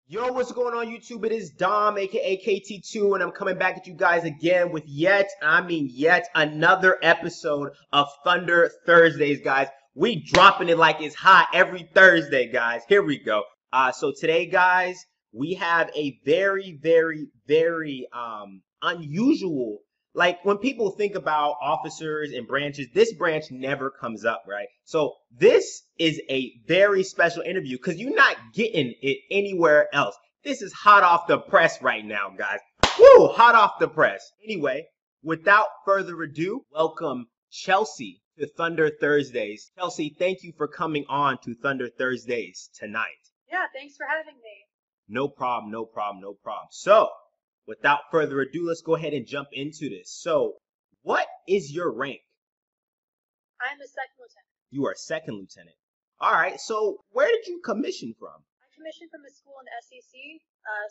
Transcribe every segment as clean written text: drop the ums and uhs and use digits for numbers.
Yo, what's going on YouTube? It is Dom, aka KT2, and I'm coming back at you guys again with yet another episode of Thunder Thursdays, guys. We dropping it like it's hot every Thursday, guys. Here we go. So today, guys, we have a very unusual. Like when people think about officers and branches, this branch never comes up, right? So this is a very special interview because you're not getting it anywhere else. This is hot off the press right now, guys. Woo! Hot off the press. Anyway, without further ado, welcome Chelsea to Thunder Thursdays. Chelsea, thank you for coming on to Thunder Thursdays tonight. Yeah, thanks for having me. No problem, no problem, no problem. So, without further ado, let's go ahead and jump into this. So, what is your rank? I'm a second lieutenant. You are second lieutenant. All right, so where did you commission from? I commissioned from a school in the SEC,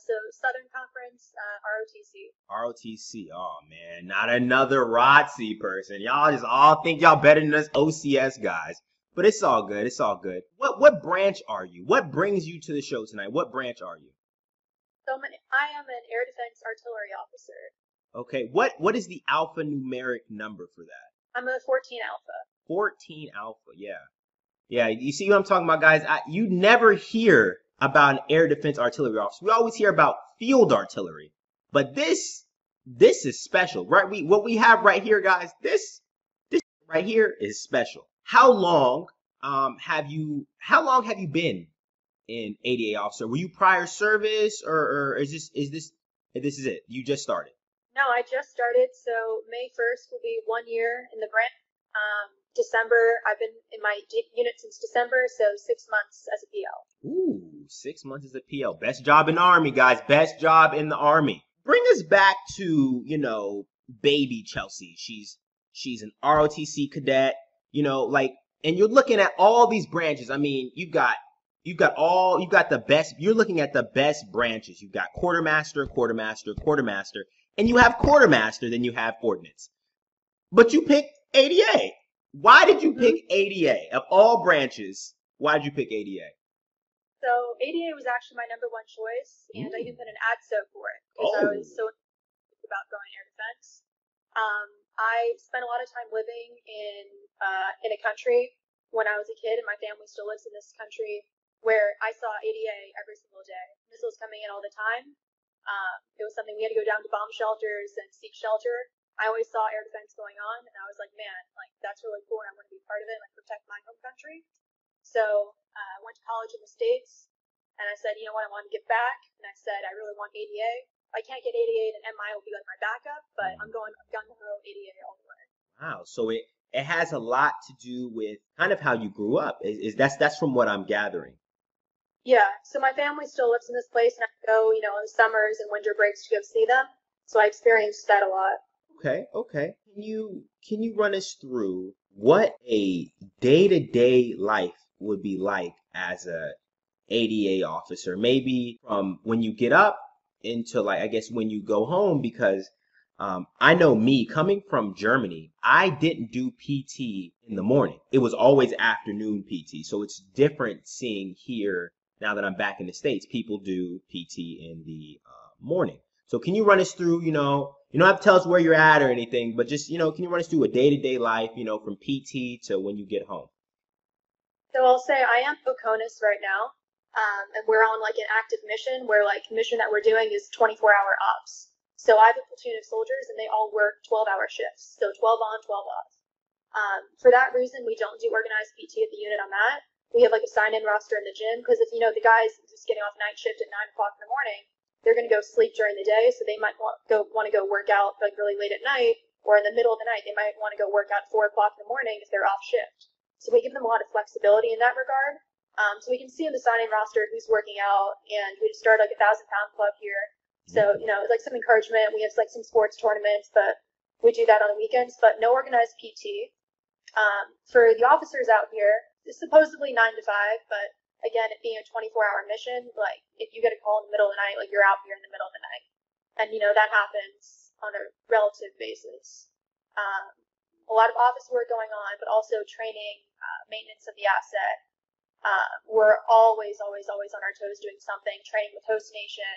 so Southern Conference, ROTC. ROTC. Oh man, not another ROTC person. Y'all just all think y'all better than us OCS guys. But it's all good. It's all good. What branch are you? What brings you to the show tonight? What branch are you? So I am an air defense artillery officer. Okay. What is the alphanumeric number for that? I'm a 14 Alpha. 14 Alpha. Yeah. Yeah. You see what I'm talking about, guys? You never hear about an air defense artillery officer. We always hear about field artillery. But this is special, right? What we have right here, guys, this right here is special. How long have you been in ADA officer? Were you prior service or is this it? You just started. No, I just started, so May 1st will be 1 year in the branch. December, I've been in my unit since December, so 6 months as a PL. Ooh, 6 months as a PL. Best job in the Army, guys. Best job in the Army. Bring us back to, baby Chelsea. She's an ROTC cadet, and you're looking at all these branches. I mean, you've got the best, you're looking at the best branches. You've got quartermaster, and you have quartermaster, then you have ordnance. But you picked ADA. Why did you pick ADA? Of all branches, why did you pick ADA? So ADA was actually my number one choice, and I even put an ADSO for it because I was so about going air defense. I spent a lot of time living in a country when I was a kid, and my family still lives in this country, where I saw ADA every single day. Missiles coming in all the time. It was something we had to go down to bomb shelters and seek shelter. I always saw air defense going on, and I was like, man, that's really cool, and I want to be part of it and protect my home country. So I went to college in the States, and I said, you know what, I want to give back, and I said, I really want ADA. If I can't get ADA, then MI will be like my backup, but I'm going gung-ho ADA all the way. Wow, so it has a lot to do with kind of how you grew up. That's from what I'm gathering. Yeah, so my family still lives in this place, and I go, in the summers and winter breaks to go see them. So I experienced that a lot. Okay. Can you run us through what a day-to-day life would be like as a ADA officer? Maybe from when you get up into I guess when you go home, because I know me coming from Germany, I didn't do PT in the morning. It was always afternoon PT. So it's different seeing here now that I'm back in the States. People do PT in the morning. So can you run us through, you don't have to tell us where you're at or anything, but just, can you run us through a day-to-day life, from PT to when you get home? So I'll say I am Oconus right now, and we're on an active mission where mission that we're doing is 24-hour ops. So I have a platoon of soldiers, and they all work 12-hour shifts, so 12 on, 12 off. For that reason, we don't do organized PT at the unit I'm at. We have a sign-in roster in the gym, because if the guys just getting off night shift at 9 o'clock in the morning, they're going to go sleep during the day, so they might want to go work out really late at night, or in the middle of the night, they might want to go work out at 4 o'clock in the morning if they're off shift. So we give them a lot of flexibility in that regard. So we can see in the sign-in roster who's working out, and we just started a 1,000-pound club here. So, it's some encouragement. We have some sports tournaments, but we do that on the weekends, but no organized PT. For the officers out here, it's supposedly 9 to 5, but again, it being a 24-hour mission, if you get a call in the middle of the night, you're out here in the middle of the night. And, that happens on a relative basis. A lot of office work going on, but also training, maintenance of the asset, We're always on our toes doing something, training with host nation,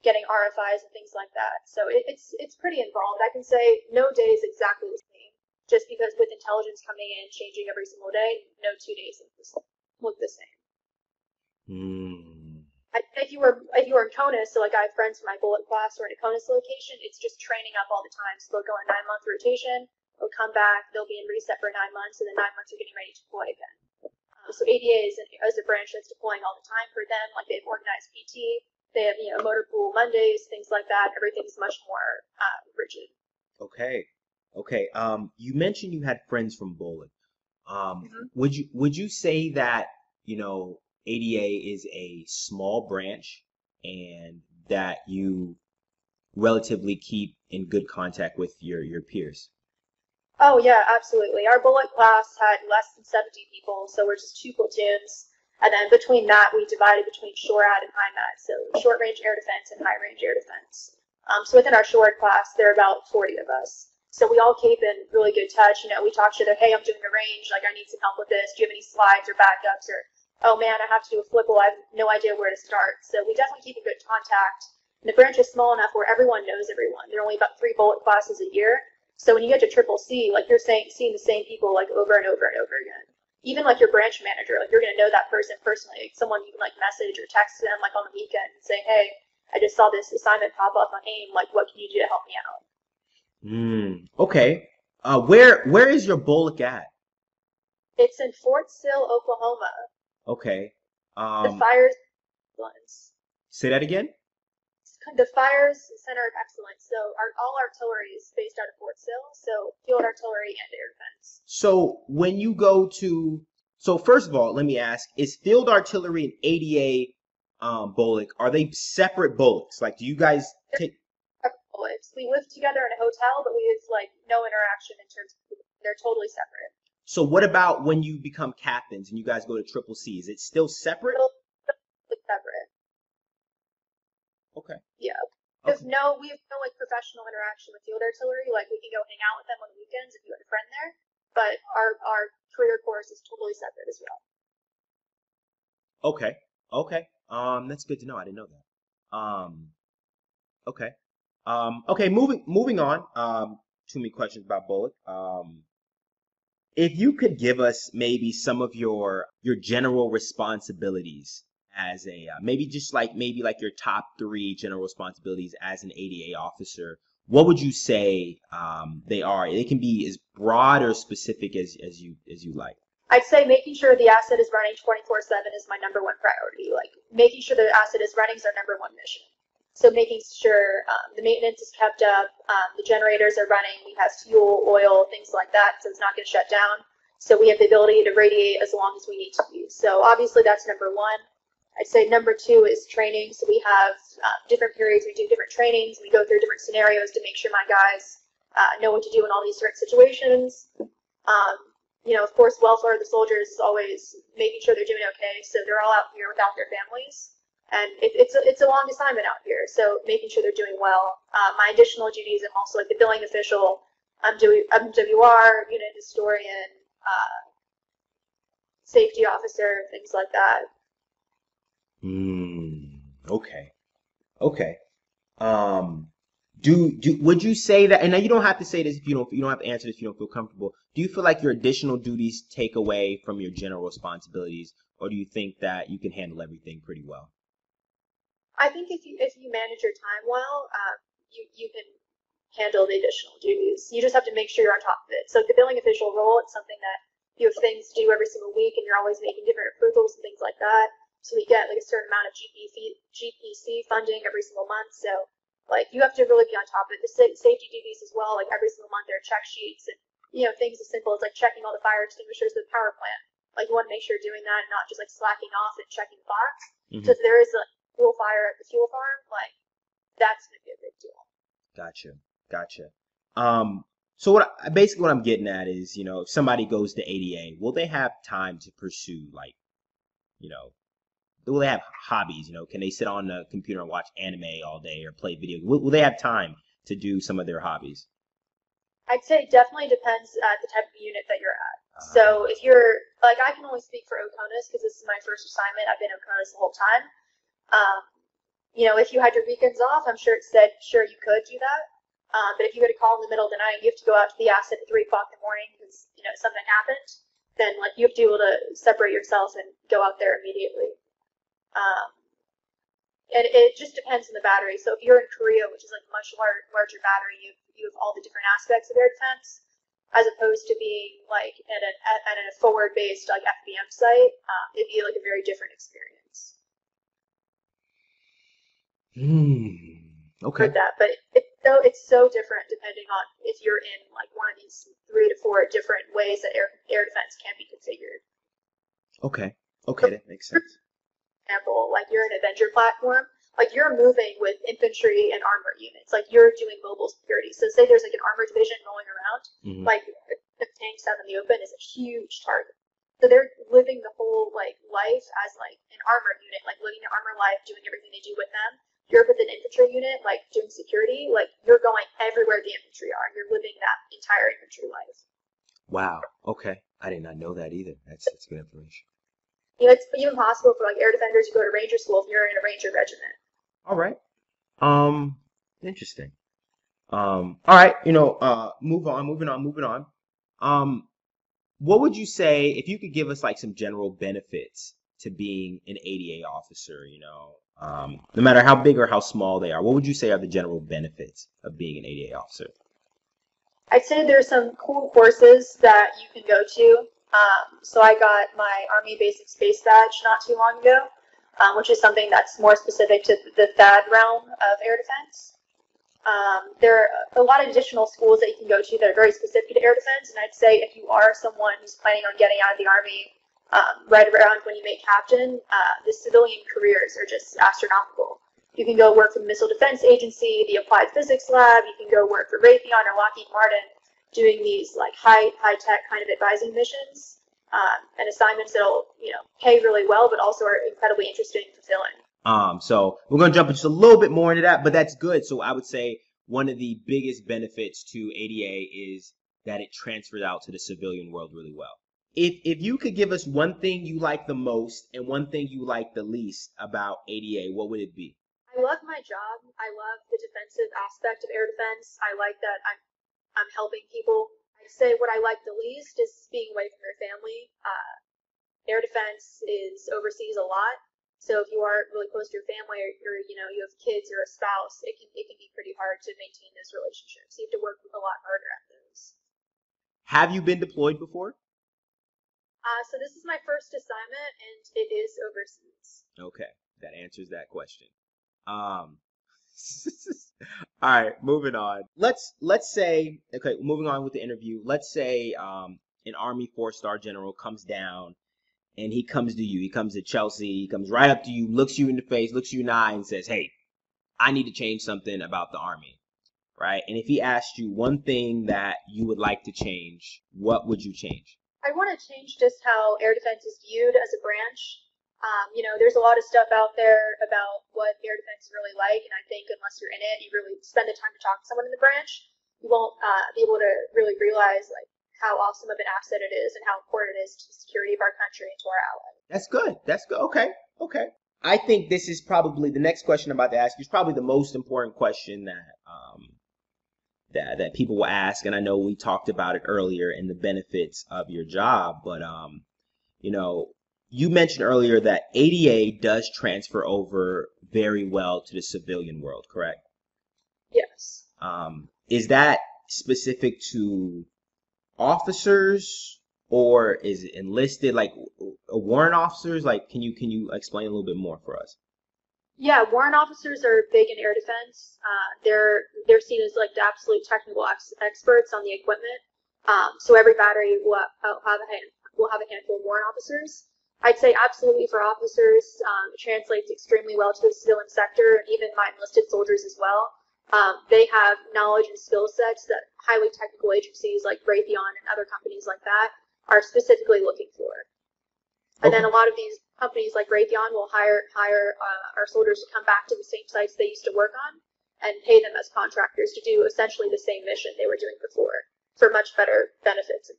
getting RFIs and things like that. So it's pretty involved. I can say no day is exactly the same, just because with intelligence coming in, changing every single day, no 2 days look the same. Hmm. If you were in CONUS, so like I have friends from my bullet class who are in a CONUS location, it's just training up all the time. So they'll go on a 9-month rotation, they'll come back, they'll be in reset for 9 months, and then 9 months are getting ready to deploy again. So ADA is a branch that's deploying all the time for them. Like they have organized PT, they have motor pool Mondays, things like that. Everything's much more rigid. Okay. Okay. You mentioned you had friends from bowling. Mm-hmm. Would you say that, ADA is a small branch and that you relatively keep in good contact with your peers? Oh yeah, absolutely. Our bullet class had less than 70 people, so we're just two platoons. And then between that, we divided between SHORAD and HIMAT, so short range air defense and high range air defense. So within our SHORAD class, there are about 40 of us. So we all keep in really good touch. We talk to each other, hey, I'm doing a range, like I need some help with this. Do you have any slides or backups? Or, oh man, I have to do a flipple. I have no idea where to start. So we definitely keep in good contact. And the branch is small enough where everyone knows everyone. There are only about 3 bullet classes a year. So when you get to triple C, like you're seeing the same people like over and over and over again. Even like your branch manager, like you're gonna know that person personally. Like someone you can like message or text them like on the weekend and say, hey, I just saw this assignment pop up on AIM. Like, what can you do to help me out? Okay. Where is your bullock at? It's in Fort Sill, Oklahoma. Okay. The Um, Fires Excellence. say that again? The Fires Center of Excellence. So all artillery is based out of Fort Sill. So field artillery and air defense. So when you go to, so first of all, let me ask, is field artillery and ADA bullock, are they separate bullocks? Like, do you guys take, Bullets. We live together in a hotel, but we have like no interaction in terms of they're totally separate. so what about when you become captains and you guys go to triple C? Is it still separate? Totally separate. Okay. Yeah. Okay. We have no like professional interaction with field artillery. Like we can go hang out with them on the weekends if you have a friend there. But our career course is totally separate as well. Okay. Okay. That's good to know. I didn't know that. Okay. Okay, moving on. Too many questions about bullock. If you could give us maybe some of your general responsibilities as a maybe just like maybe like your top 3 general responsibilities as an ADA officer, what would you say they are? They can be as broad or specific as you like. I'd say making sure the asset is running 24/7 is my number one priority. Like making sure the asset is running is our number one mission. So making sure the maintenance is kept up, the generators are running, we have fuel, oil, things like that, so it's not going to shut down. So we have the ability to radiate as long as we need to be. So obviously that's number one. I'd say number 2 is training. So we have different periods, we do different trainings, we go through different scenarios to make sure my guys know what to do in all these different situations. Of course, welfare of the soldiers is always making sure they're doing okay. So they're all out here without their families. And it's a long assignment out here, so making sure they're doing well. My additional duties, I'm also like the billing official, MWR, unit historian, safety officer, things like that. Okay. Okay. Um, would you say that, and now you don't have to say this if you don't have to answer this if you don't feel comfortable. Do you feel like your additional duties take away from your general responsibilities, or do you think that you can handle everything pretty well? I think if you manage your time well, you can handle the additional duties. You just have to make sure you're on top of it. So the billing official role, it's something that you have things to do every single week, and you're always making different approvals and things like that. So we get like a certain amount of GPC funding every single month. So like you have to really be on top of it. The safety duties as well. Like every single month there are check sheets and things as simple as like checking all the fire extinguishers at the power plant. Like you want to make sure you're doing that and not just like slacking off and checking the box. Mm-hmm. So if there is a fuel fire at the fuel farm, like that's gonna be a big deal. Gotcha. So basically what I'm getting at is, if somebody goes to ADA, will they have time to pursue like, will they have hobbies? Can they sit on the computer and watch anime all day or play video? Will they have time to do some of their hobbies? I'd say it definitely depends the type of unit that you're at. So if you're like, I can only speak for Oconus because this is my first assignment. I've been Oconus the whole time. Um, if you had your weekends off, I'm sure it said, sure, you could do that. But if you get a call in the middle of the night, you have to go out to the asset at 3 o'clock in the morning because, something happened, then like you have to be able to separate yourself and go out there immediately. Um, and it just depends on the battery. So if you're in Korea, which is like a much larger battery, you have all the different aspects of air defense, as opposed to being like at a forward-based like FBM site. It'd be like a very different experience. Okay. With that, but it's so different depending on if you're in like one of these 3 to 4 different ways that air defense can be configured. Okay. Okay, that makes sense. Example, like you're an Avenger platform, like you're moving with infantry and armor units, like you're doing mobile security. So say there's like an armor division rolling around, like the tanks out in the open is a huge target. So they're living the whole like life as like an armor unit, like living their armor life, doing everything they do with them. You're with an infantry unit, like doing security, like you're going everywhere the infantry are. You're living that entire infantry life. Wow. Okay. I did not know that either. That's good information. It's even possible for like air defenders to go to ranger school if you're in a ranger regiment. All right. Interesting. All right, moving on. What would you say if you could give us like some general benefits to being an ADA officer, no matter how big or how small they are, what would you say are the general benefits of being an ADA officer? I'd say there's some cool courses that you can go to. So I got my Army Basic Space Badge not too long ago, which is something that's more specific to the THAAD realm of air defense. There are a lot of additional schools that you can go to that are very specific to air defense, and I'd say if you are someone who's planning on getting out of the Army right around when you make captain, the civilian careers are just astronomical. You can go work for the Missile Defense Agency, the Applied Physics Lab, you can go work for Raytheon or Lockheed Martin doing these like high-tech kind of advising missions and assignments that'll, pay really well, but also are incredibly interesting and fulfilling. So we're going to jump just a little bit more into that, but that's good. So I would say one of the biggest benefits to ADA is that it transfers out to the civilian world really well. If you could give us one thing you like the most and one thing you like the least about ADA, what would it be? I love my job. I love the defensive aspect of air defense. I like that I'm helping people. I'd say what I like the least is being away from your family. Air defense is overseas a lot. So if you are really close to your family or you have kids or a spouse, it can be pretty hard to maintain those relationships. You have to work a lot harder at those. Have you been deployed before? So this is my first assignment and it is overseas. Okay, that answers that question. All right, moving on. Let's say, okay, moving on with the interview. Let's say an Army 4-star general comes down and he comes to you. He comes to Chelsea. He comes right up to you, looks you in the face, looks you in the eye, and says, "Hey, I need to change something about the Army." Right? And if he asked you one thing that you would like to change, what would you change? I want to change just how air defense is viewed as a branch. There's a lot of stuff out there about what air defense is really like, and I think unless you're in it, you really spend the time to talk to someone in the branch, you won't be able to really realize like how awesome of an asset it is and how important it is to the security of our country and to our allies. That's good. That's good. Okay. I think this is probably the next question I'm about to ask you is probably the most important question that people will ask, and I know we talked about it earlier in the benefits of your job, but you mentioned earlier that ADA does transfer over very well to the civilian world, correct? Yes. Is that specific to officers or is it enlisted, like warrant officers? Like, can you explain a little bit more for us? Yeah, warrant officers are big in air defense. They're seen as like the absolute technical experts on the equipment. So every battery will have a handful of warrant officers. I'd say absolutely for officers, it translates extremely well to the civilian sector, and even my enlisted soldiers as well. They have knowledge and skill sets that highly technical agencies like Raytheon and other companies like that are specifically looking for. And then a lot of these companies like Raytheon will hire our soldiers to come back to the same sites they used to work on and pay them as contractors to do essentially the same mission they were doing before for much better benefits.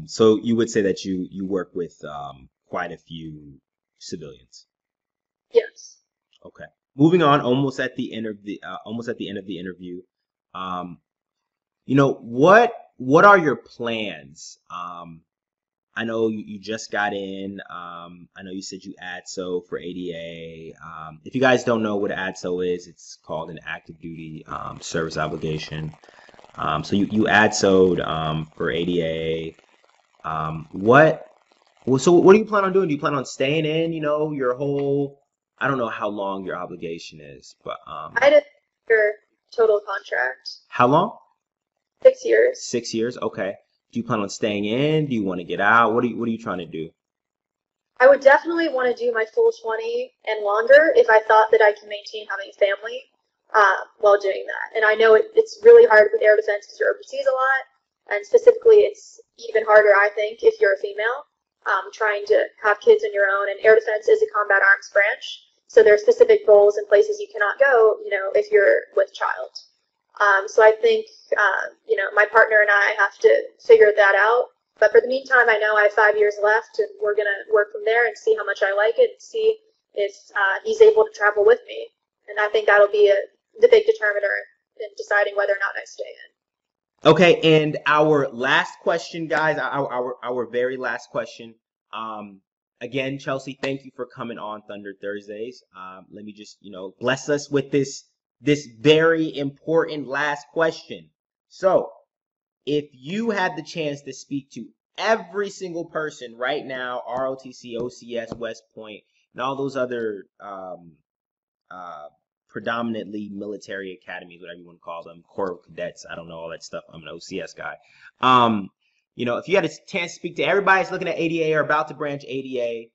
So you would say that you work with quite a few civilians. Yes. Okay. Moving on, almost at the end of the interview. Um, what are your plans? I know you just got in. I know you said you ADSO for ADA. If you guys don't know what ADSO is, it's called an active duty service obligation. So you ADSO'd for ADA. What Well, so what do you plan on doing? Do you plan on staying in, your whole, I don't know how long your obligation is, but I had a year total contract, how long? 6 years. 6 years? Okay. Do you plan on staying in? Do you want to get out? What are you trying to do? I would definitely want to do my full 20 and longer if I thought that I can maintain having a family while doing that. And I know it's really hard with air defense because you're overseas a lot, and specifically it's even harder, I think, if you're a female, trying to have kids on your own. And air defense is a combat arms branch, so there are specific roles and places you cannot go, if you're with child. So I think, my partner and I have to figure that out. But for the meantime, I know I have 5 years left, and we're going to work from there and see how much I like it and see if he's able to travel with me. And I think that'll be the big determiner in deciding whether or not I stay in. Okay, and our last question, guys, our very last question. Um, Again, Chelsea, thank you for coming on Thunder Thursdays. Let me just, bless us with this very important last question. So, if you had the chance to speak to every single person right now, ROTC, OCS, West Point, and all those other uh, predominantly military academies, whatever you want to call them, Corps of Cadets, I don't know all that stuff. I'm an OCS guy. If you had a chance to speak to everybody that's looking at ADA or about to branch ADA,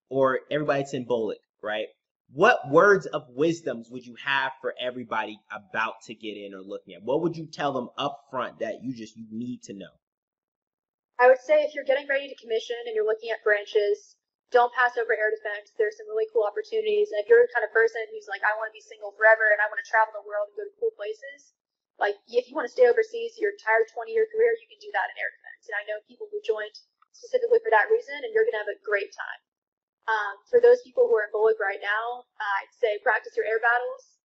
or everybody that's in Bullock, right? What words of wisdoms would you have for everybody about to get in or looking at? What would you tell them up front that you need to know? I would say if you're getting ready to commission and you're looking at branches, don't pass over air defense. There's some really cool opportunities. And if you're the kind of person who's like, I want to be single forever and I want to travel the world and go to cool places, like if you want to stay overseas your entire 20-year career, you can do that in air defense. And I know people who joined specifically for that reason, and you're going to have a great time. For those people who are in Bullock right now, I'd say practice your air battles,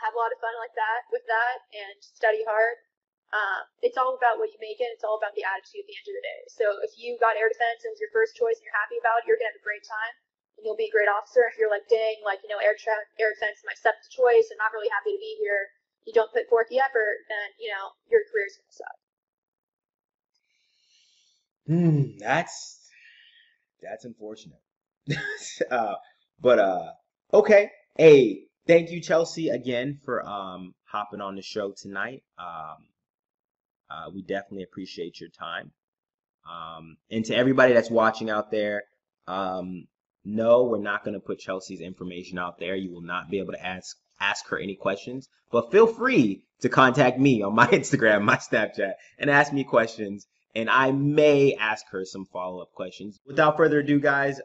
have a lot of fun like that with that, and study hard. It's all about what you make it. It's all about the attitude at the end of the day. So if you got air defense and it was your first choice and you're happy about it, you're gonna have a great time and you'll be a great officer. If you're like, dang, air defense is my seventh choice and not really happy to be here, you don't put forth the effort, then your career's gonna suck. That's unfortunate. uh, but okay. Hey, thank you, Chelsea, again for hopping on the show tonight. We definitely appreciate your time. And to everybody that's watching out there, no, we're not going to put Chelsea's information out there. You will not be able to ask her any questions, but feel free to contact me on my Instagram, my Snapchat, and ask me questions. And I may ask her some follow-up questions. Without further ado, guys,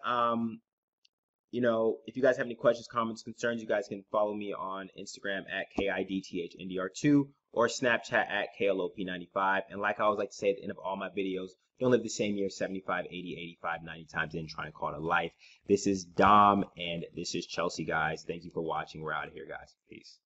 if you guys have any questions, comments, concerns, you guys can follow me on Instagram at KIDTHNDR2 or Snapchat at KLOP95. And like I always like to say at the end of all my videos, don't live the same year 75, 80, 85, 90 times and then try to call it a life. This is Dom and this is Chelsea, guys. Thank you for watching. We're out of here, guys. Peace.